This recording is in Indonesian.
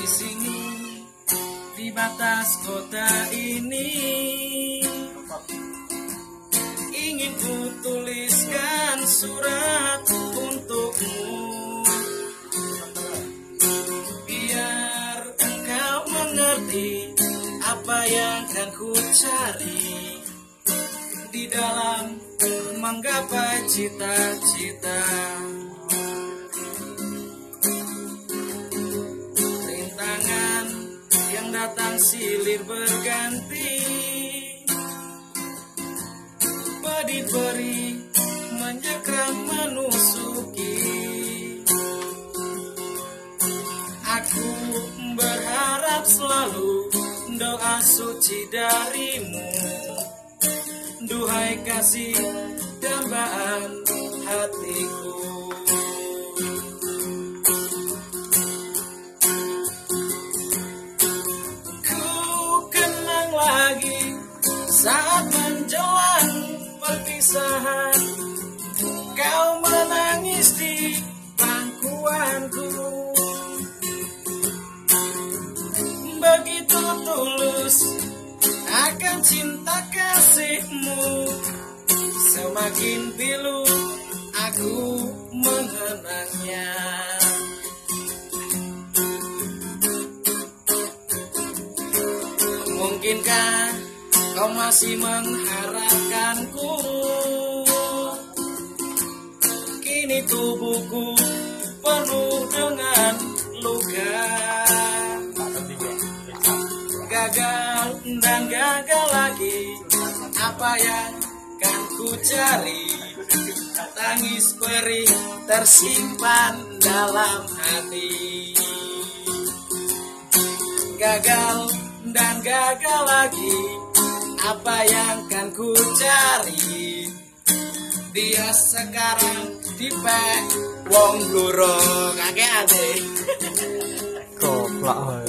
sini di batas kota ini, ingin ku tuliskan surat untukmu, biar engkau mengerti apa yang kan ku cari di dalam menggapai cita-cita. Rintangan yang datang silih berganti, pedih-perih menjekram menusuki. Aku berharap selalu doa suci darimu, duhai kasih dambaan hatiku. Ku kenang lagi saat menjelang perpisahan, kau menangis di pangkuanku. Begitu tulus akan cinta kasihmu, semakin pilu aku mengenangnya. Mungkinkah kau masih mengharapkanku? Kini tubuhku penuh dengan luka, gagal dan gagal lagi. Apa yang kan ku cari? Tangis perih tersimpan dalam hati. Gagal dan gagal lagi. Apa yang kan ku cari? Dia sekarang dipek wong bluro kakek adik. Goblok.